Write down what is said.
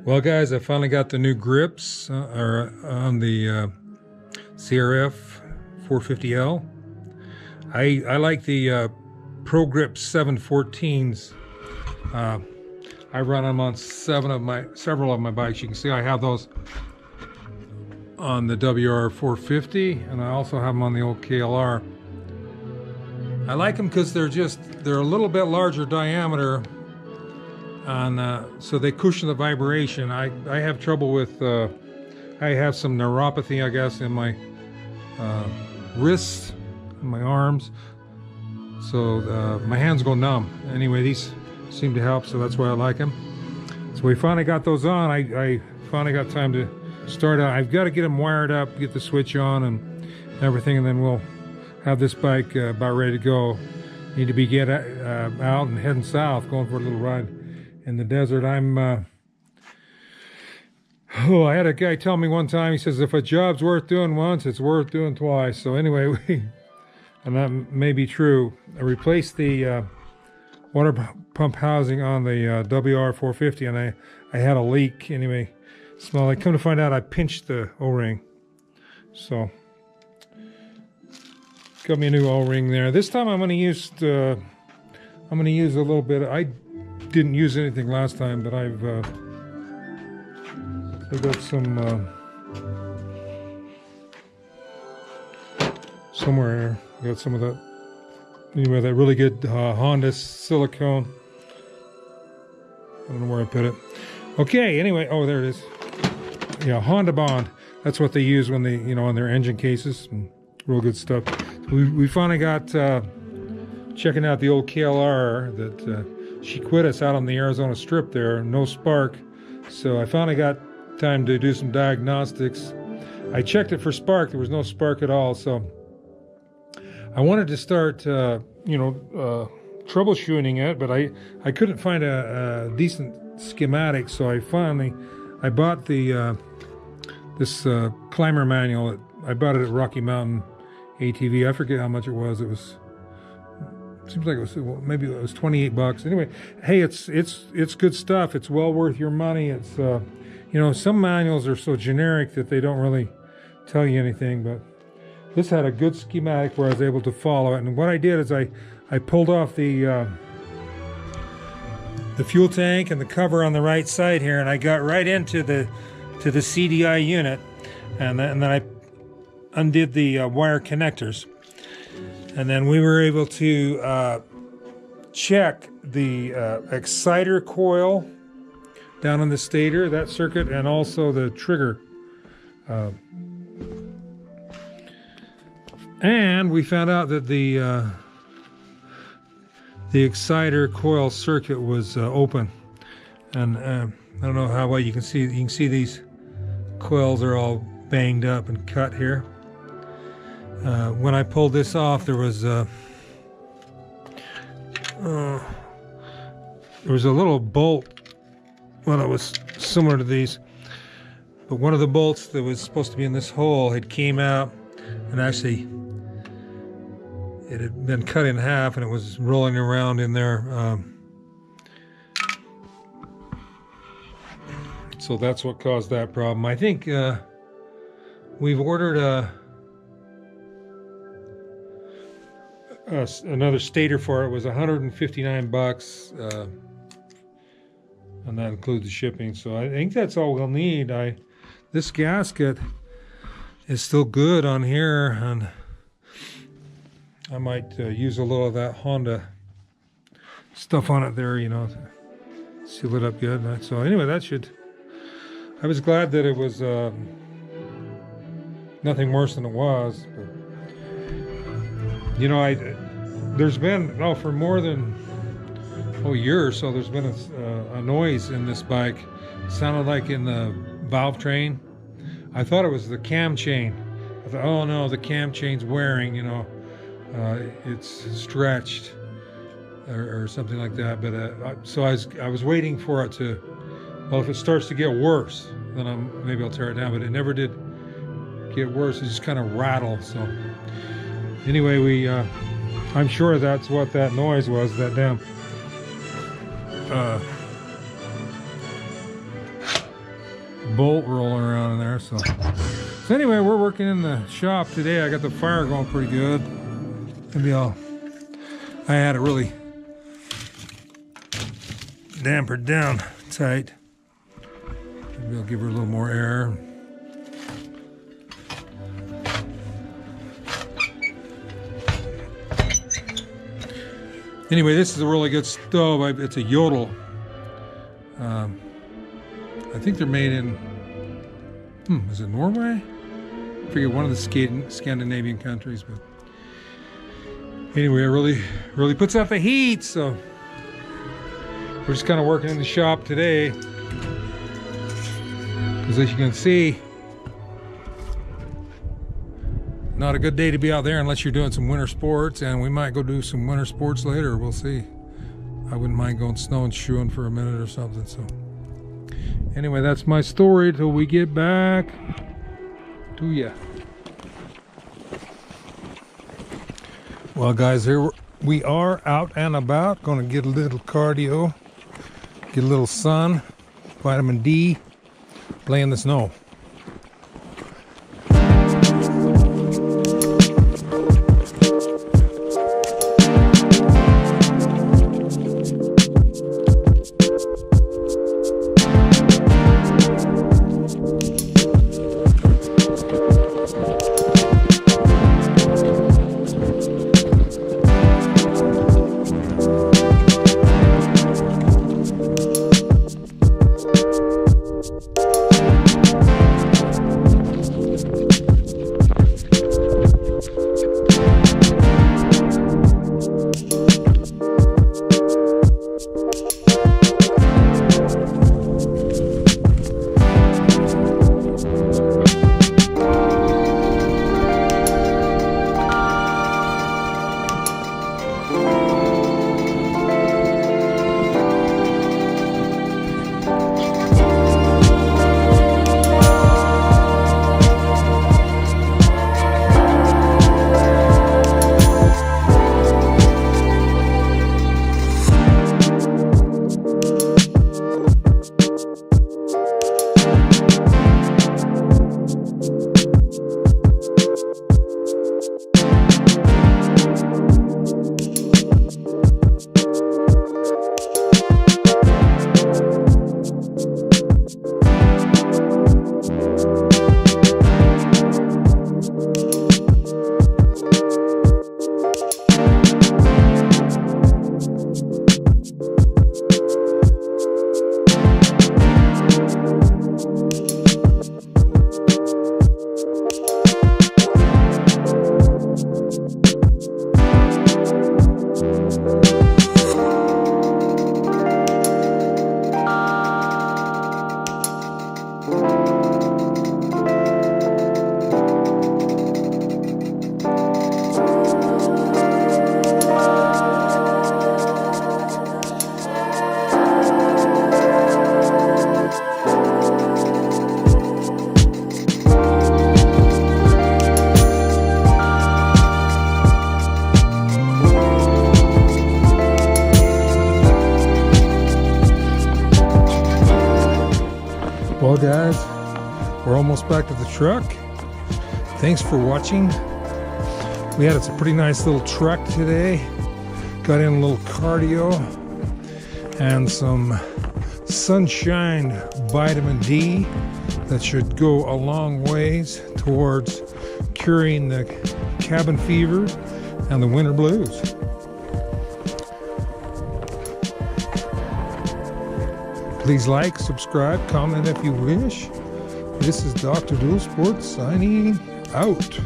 Well, guys, I finally got the new grips on the CRF 450L. I like the Pro Grip 714s. I run them on several of my bikes. You can see I have those on the WR 450, and I also have them on the old KLR. I like them because they're a little bit larger diameter, and so they cushion the vibration. I have trouble with I have some neuropathy, I guess, in my wrists and my arms, so my hands go numb. Anyway, these seem to help, so that's why I like them. So we finally got those on. I finally got time to start out. I've got to get them wired up, get the switch on and everything, and then we'll have this bike about ready to go. Need to be out and heading south, going for a little ride in the desert. I had a guy tell me one time, he says, if a job's worth doing once, it's worth doing twice. So anyway, and that may be true. I replaced the water pump housing on the WR 450, and I had a leak. Anyway, smell like, come to find out, I pinched the O-ring. So got me a new O-ring there. This time I'm going to use a little bit. I didn't use anything last time, but I've got some somewhere here. I got some of that. Anyway, that really good Honda silicone. I don't know where I put it. Okay. Anyway, oh, there it is. Yeah, Honda Bond. That's what they use when they, on their engine cases. And real good stuff. We finally got checking out the old KLR that she quit us out on the Arizona Strip there. No spark. So I finally got time to do some diagnostics. I checked it for spark. There was no spark at all. So I wanted to start, troubleshooting it, but I couldn't find a decent schematic. So I bought the this climber manual. I bought it at Rocky Mountain ATV. I forget how much it was. Seems like it was, maybe it was 28 bucks. Anyway, hey, it's good stuff. It's well worth your money. It's some manuals are so generic that they don't really tell you anything, but this had a good schematic where I was able to follow it. And what I did is I pulled off the fuel tank and the cover on the right side here, and I got right into the CDI unit, and then I undid the wire connectors, and then we were able to check the exciter coil down on the stator, that circuit, and also the trigger. And we found out that the exciter coil circuit was open, and I don't know how well you can see. You can see these coils are all banged up and cut here. When I pulled this off, there was a little bolt. Well, it was similar to these, but one of the bolts that was supposed to be in this hole had came out, and actually it had been cut in half, and it was rolling around in there. So that's what caused that problem. I think we've ordered another stator for it. It was 159 bucks, and that includes the shipping. So I think that's all we'll need. This gasket is still good on here, and I might use a little of that Honda stuff on it there, to seal it up good. So anyway, I was glad that it was nothing worse than it was. But, there's been, for more than a year or so, there's been a noise in this bike. It sounded like in the valve train. I thought it was the cam chain. I thought, oh no, the cam chain's wearing, it's stretched or something like that. But so I was waiting for it to, well, if it starts to get worse, then maybe I'll tear it down. But it never did get worse. It just kind of rattled. So anyway, I'm sure that's what that noise was. That damn bolt rolling around in there. So anyway, we're working in the shop today. I got the fire going pretty good. I had it really dampered down tight. Maybe I'll give her a little more air. Anyway, this is a really good stove. It's a Yodel. I think they're made in, is it Norway? I forget, one of the Scandinavian countries. But anyway, it really puts out the heat. So we're just kind of working in the shop today. Because as you can see, not a good day to be out there unless you're doing some winter sports, and we might go do some winter sports later. We'll see. I wouldn't mind going snow and shoeing for a minute or something. So anyway, that's my story till we get back to ya. Well, guys, here we are out and about. Going to get a little cardio, get a little sun, vitamin D, play in the snow. Well, guys, we're almost back to the truck. Thanks for watching. We had a pretty nice little trek today. Got in a little cardio and some sunshine vitamin D that should go a long ways towards curing the cabin fever and the winter blues. Please like, subscribe, comment if you wish. This is Dr. Dual Sports signing out.